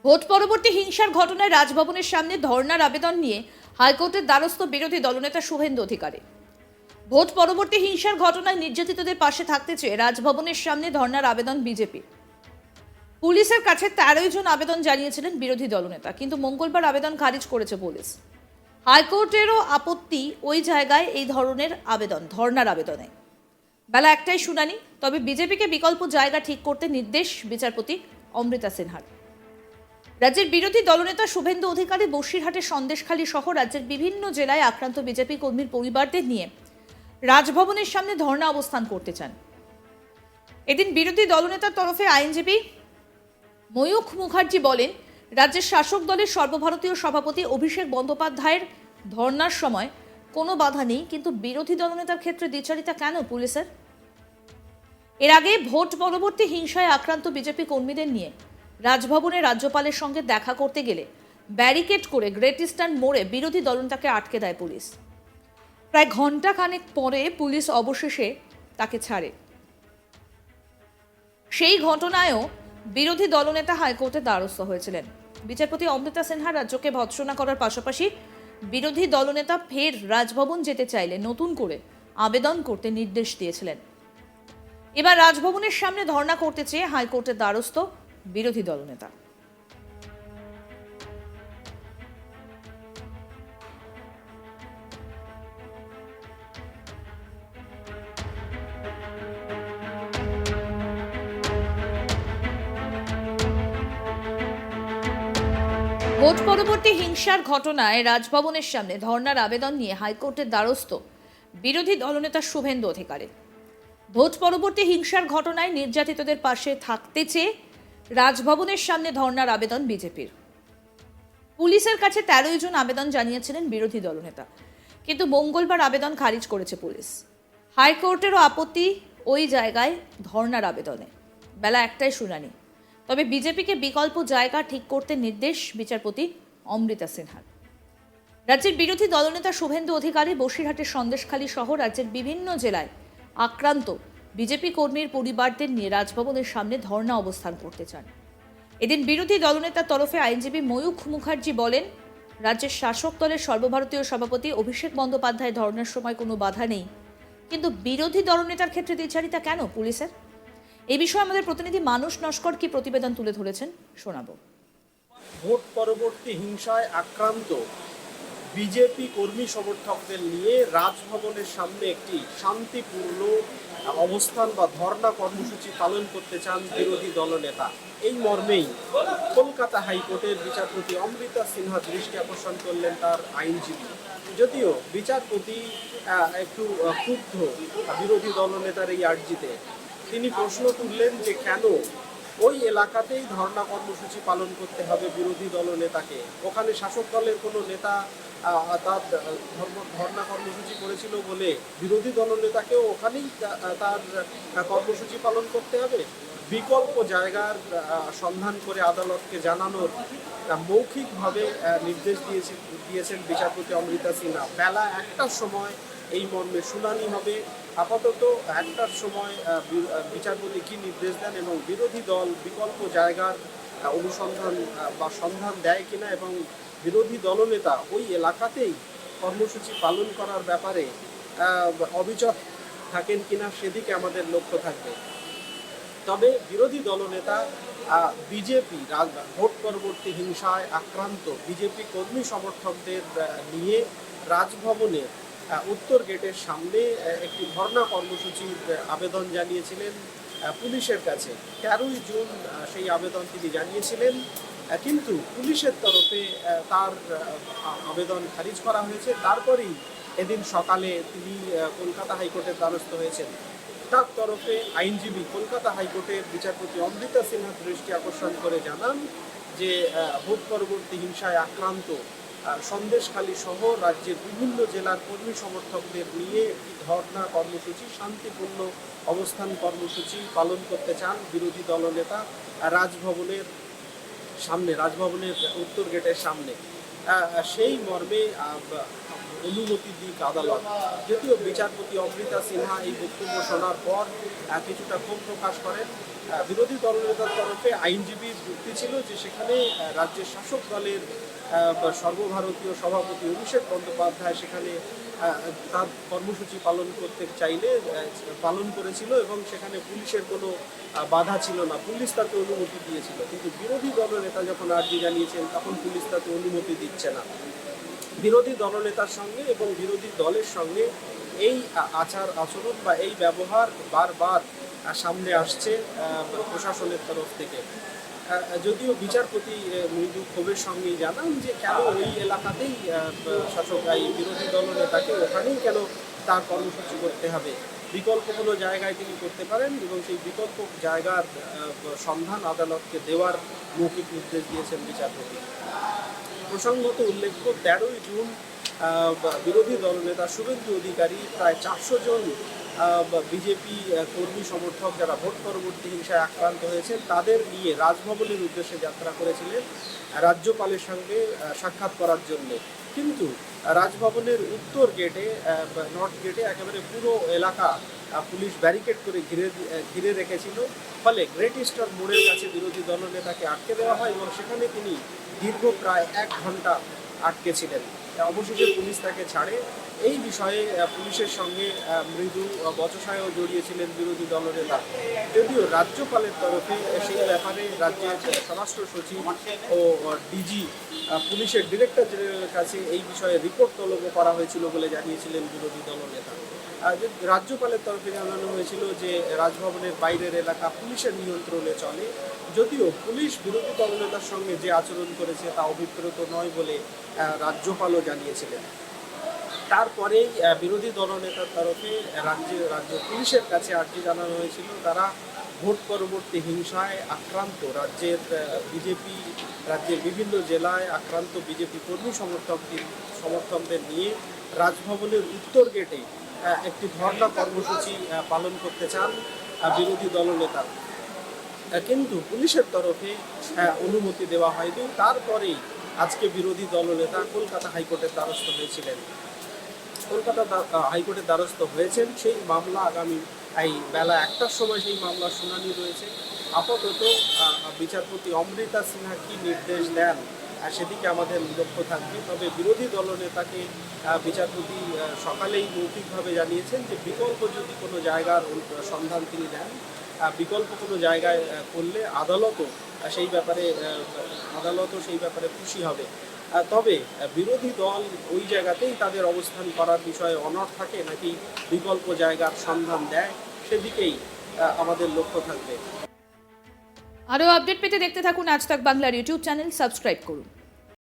Vote পরবর্তী হিংসার ঘটনায় রাজভবনের সামনে ধর্ণার আবেদন নিয়ে হাইকোর্টের দ্বারস্থ বিরোধী দলনেতা শুভেন্দু অধিকারী। ভোট পরবর্তী হিংসার ঘটনায় নির্যাতিতদের পাশে থাকতে চেয়ে রাজভবনের সামনে ধর্ণার আবেদন বিজেপি। পুলিশের কাছে 13 জন আবেদন জানিয়েছিলেন বিরোধী দলনেতা, কিন্তু মঙ্গলবার আবেদন খারিজ করেছে পুলিশ। হাইকোর্টেরও আপত্তি ওই জায়গায় এই ধরনের আবেদন, ধর্ণার আবেদনে। বেলা একটাই শুনানি, তবে বিজেপিকে বিকল্প জায়গা ঠিক করতে নির্দেশ বিচারপতি অমৃতা সিনহার। রাজ্যের বিরোধী দলনেতা শুভেন্দু অধিকারী বসিরহাটের সন্দেশখালী সহ রাজ্যের বিভিন্ন জেলায় আক্রান্ত বিজেপি কর্মীর পরিবারদের নিয়ে রাজভবনের সামনে ধর্ণা অবস্থান করতে চান। এদিন বিরোধী দলনেতার তরফে আইনজীবী ময়ূখ মুখার্জি বলেন, রাজ্যের শাসক দলের সর্বভারতীয় সভাপতি অভিষেক বন্দ্যোপাধ্যায়ের ধর্ণার সময় কোনো বাধা নেই, কিন্তু বিরোধী দলনেতার ক্ষেত্রে দ্বিচারিতা কেন পুলিশের? এর আগে ভোট পরবর্তী হিংসায় আক্রান্ত বিজেপি কর্মীদের নিয়ে রাজভবনে রাজ্যপালের সঙ্গে দেখা করতে গেলে ব্যারিকেড করে গ্রেট ইস্টার্ন মোড়ে বিরোধী দলনেতাকে আটকে দেয় পুলিশ। প্রায় ঘন্টা খানেক পরে পুলিশ অবশেষে তাকে ছাড়ে। সেই ঘটনায়ও বিরোধী দলনেতা হাইকোর্টের দ্বারস্থ হয়েছিলেন। বিচারপতি অমৃতা সিনহা রাজ্যকে ভৎসনা করার পাশাপাশি বিরোধী দলনেতা ফের রাজভবন যেতে চাইলে নতুন করে আবেদন করতে নির্দেশ দিয়েছিলেন। এবার রাজভবনের সামনে ধর্ণা করতে চেয়ে হাইকোর্টের দ্বারস্থ বিরোধী দলনেতা। ভোট পরবর্তী হিংসার ঘটনায় রাজভবনের সামনে ধর্ণার আবেদন নিয়ে হাইকোর্টের দ্বারস্থ বিরোধী দলনেতা শুভেন্দু অধিকারী। ভোট পরবর্তী হিংসার ঘটনায় নির্যাতিতদের পাশে থাকতে চেয়ে রাজভবনের সামনে ধর্ণার আবেদন বিজেপির। পুলিশের কাছে 13 জন আবেদন জানিয়েছিলেন বিরোধী দলনেতা, কিন্তু মঙ্গলবার আবেদন খারিজ করেছে পুলিশ। হাইকোর্টেরও আপত্তি ওই জায়গায় ধর্ণার আবেদনে। বেলা একটাই শুনানি, তবে বিজেপিকে বিকল্প জায়গা ঠিক করতে নির্দেশ বিচারপতি অমৃতা সিনহার। রাজ্যের বিরোধী দলনেতা শুভেন্দু অধিকারী বসিরহাটের সন্দেশখালী সহ রাজ্যের বিভিন্ন জেলায় আক্রান্ত বিজেপি কর্মীর পরিবারদের নিয়ে রাজভবনের সামনে ধর্ণা অবস্থান করতে চান। এদিন বিরোধী দলনেতার তরফে আইনজীবী ময়ূখ মুখার্জি বলেন, রাজ্যের শাসক দলের সর্বভারতীয় সভাপতি অভিষেক বন্দ্যোপাধ্যায় ধর্ণার সময় কোনো বাধা নেই, কিন্তু বিরোধী দলনেতার ক্ষেত্রে দ্বিচারিতা কেন পুলিশের? এই বিষয়ে আমাদের প্রতিনিধি মানুষ নস্কর কি প্রতিবেদন তুলে ধরেছেন, শোনাবো। ভোট পরবর্তী হিংসায় আক্রান্ত বিজেপি কর্মী সমর্থকদের নিয়ে রাজভবনের সামনে একটি শান্তিপূর্ণ অবস্থান বা ধর্ণা কর্মসূচি পালন করতে চান বিরোধী দলনেতা। এই মর্মেই কলকাতা হাইকোর্টের বিচারপতি অমৃতা সিনহা দৃষ্টি আকর্ষণ করলেন তার আইনজীবী। যদিও বিচারপতি একটু ক্ষুব্ধ বিরোধী দলনেতার এই আর্জিতে, তিনি প্রশ্ন তুললেন যে কেন ওই এলাকাতেই ধর্ণা কর্মসূচি পালন করতে হবে বিরোধী দলনেতাকে। ওখানে শাসক দলের কোনো নেতা তার ধর্ণা কর্মসূচি করেছিল বলে বিরোধী দলনেতাকেও ওখানেই তার কর্মসূচি পালন করতে হবে। বিকল্প জায়গার সন্ধান করে আদালতকে জানানোর মৌখিকভাবে নির্দেশ দিয়েছেন বিচারপতি অমৃতা সিনহা। বেলা 1টার সময় এই মর্মে শুনানি হবে। আপাতত 1টার সময় বিচারপতি কি নির্দেশ দেন এবং বিরোধী দল বিকল্প জায়গার অনুসন্ধান বা সন্ধান দেয় কিনা এবং বিরোধী দলনেতা ওই এলাকাতেই কর্মসূচি পালন করার ব্যাপারে অবিচল থাকেন কিনা সেদিকে আমাদের লক্ষ্য থাকবে। তবে বিরোধী দলনেতা বিজেপি ভোট পরবর্তী হিংসায় আক্রান্ত বিজেপি কর্মী সমর্থকদের নিয়ে রাজভবনের উত্তর গেটের সামনে একটি ধর্ণা কর্মসূচির আবেদন জানিয়েছিলেন পুলিশের কাছে। 13 জুন সেই আবেদন তিনি জানিয়েছিলেন, কিন্তু পুলিশের তরফে তার আবেদন খারিজ করা হয়েছে। তারপরেই এদিন সকালে তিনি কলকাতা হাইকোর্টের দ্বারস্থ হয়েছেন। তার তরফে আইনজীবী কলকাতা হাইকোর্টের বিচারপতি অমৃতা সিনহা দৃষ্টি আকর্ষণ করে জানান যে ভোট পরবর্তী হিংসায় আক্রান্ত সন্দেশখালী সহ রাজ্যের বিভিন্ন জেলার কর্মী সমর্থকদের নিয়ে একটি ধর্ণা কর্মসূচি, শান্তিপূর্ণ অবস্থান কর্মসূচি পালন করতে চান বিরোধী দলনেতা রাজভবনের সামনে, রাজভবনের উত্তর গেটের সামনে। সেই মর্মে অনুমতি দিক আদালত। যদিও বিচারপতি অমৃতা সিনহা এই বক্তব্য শোনার পর কিছুটা ক্ষোভ প্রকাশ করেন। বিরোধী দলনেতার তরফে আইনজীবীর যুক্তি ছিল যে সেখানে রাজ্যের শাসক দলের সর্বভারতীয় সভাপতি অভিষেক বন্দ্যোপাধ্যায় সেখানে তার কর্মসূচি পালন করতে চাইলে পালন করেছিল এবং সেখানে পুলিশের কোনো বাধা ছিল না, পুলিশ তাকে অনুমতি দিয়েছিল। কিন্তু বিরোধী দলনেতা যখন আর্জি জানিয়েছেন তখন পুলিশ তাকে অনুমতি দিচ্ছে না। বিরোধী দলনেতার সঙ্গে এবং বিরোধী দলের সঙ্গে এই আচার আচরণ বা এই ব্যবহার বারবার সামনে আসছে প্রশাসনের তরফ থেকে। যদিও বিচারপতি মৃদু ক্ষোভের সঙ্গেই জানান যে কেন ওই এলাকাতেই শাসক এই বিরোধী দলনেতাকে ওখানেই কেন তার কর্মসূচি করতে হবে, বিকল্প কোনো জায়গায় তিনি করতে পারেন এবং সেই বিকল্প জায়গার সন্ধান আদালতকে দেওয়ার মৌখিক নির্দেশ দিয়েছেন বিচারপতি। প্রসঙ্গত উল্লেখ্য 13ই জুন বিরোধী দলনেতা শুভেন্দু অধিকারী প্রায় 400 জন বিজেপি কর্মী সমর্থক যারা ভোট পরবর্তী হিংসায় আক্রান্ত হয়েছেন তাদের নিয়ে রাজভবনের উদ্দেশ্যে যাত্রা করেছিলেন রাজ্যপালের সঙ্গে সাক্ষাৎ করার জন্য। কিন্তু রাজভবনের উত্তর গেটে নর্থ গেটে একেবারে পুরো এলাকা পুলিশ ব্যারিকেড করে ঘিরে রেখেছিল। ফলে গ্রেট ইস্টার্ন মোড়ের কাছে বিরোধী দলনেতাকে আটকে দেওয়া হয় এবং সেখানে তিনি দীর্ঘ প্রায় 1 ঘন্টা আটকে ছিলেন। অবশেষে পুলিশ তাকে ছাড়ে। এই বিষয়ে পুলিশের সঙ্গে মৃদু বচসায়ও জড়িয়েছিলেন বিরোধী দলনেতা। যদিও রাজ্যপালের তরফে সেই ব্যাপারে রাজ্যের স্বরাষ্ট্র সচিব ও ডিজি পুলিশের ডিরেক্টর জেনারেলের কাছে এই বিষয়ে রিপোর্ট তলব করা হয়েছিল বলে জানিয়েছিলেন বিরোধী দলনেতা। রাজ্যপালের তরফে জানানো হয়েছিল যে রাজভবনের বাইরের এলাকা পুলিশের নিয়ন্ত্রণে চলে। যদিও পুলিশ বিরোধী দলনেতার সঙ্গে যে আচরণ করেছে তা অভিপ্রেত নয় বলে রাজ্যপালও জানিয়েছিলেন। তারপরেই বিরোধী দলনেতার তরফে রাজ্য পুলিশের কাছে আর্জি জানানো হয়েছিল তারা ভোট পরবর্তী হিংসায় আক্রান্ত রাজ্যের বিভিন্ন জেলায় আক্রান্ত বিজেপি কর্মী সমর্থকদের নিয়ে রাজভবনের উত্তর গেটে একটি ধর্ণা কর্মসূচি পালন করতে চান বিরোধী দলনেতা। কিন্তু পুলিশের তরফে অনুমতি দেওয়া হয়নি। তারপরেই আজকে বিরোধী দলনেতা কলকাতা হাইকোর্টের দ্বারস্থ হয়েছিলেন। কলকাতা হাইকোর্টের দ্বারস্থ হয়েছেন। সেই মামলা আগামী এই বেলা 1টার সময় সেই মামলার শুনানি রয়েছে। আপাতত বিচারপতি অমৃতা সিনহা কী নির্দেশ দেন সেদিকে আমাদের লক্ষ্য থাকবে। তবে বিরোধী দলনেতাকে বিচারপতি সকালেই মৌখিকভাবে জানিয়েছেন যে বিকল্প যদি কোনো জায়গার সন্ধান তিনি দেন, বিকল্প কোনো জায়গায় করলে আদালতও সেই ব্যাপারে খুশি হবে। তবে বিরোধী দল ওই জায়গাতেই তাদের অবস্থান করার বিষয়ে অনড় থাকে নাকি বিকল্প জায়গার সন্ধান দেয় সেদিকেই আমাদের লক্ষ্য থাকবে। আরও আপডেট পেতে দেখতে থাকুন আজ তাক বাংলার ইউটিউব চ্যানেল, সাবস্ক্রাইব করুন।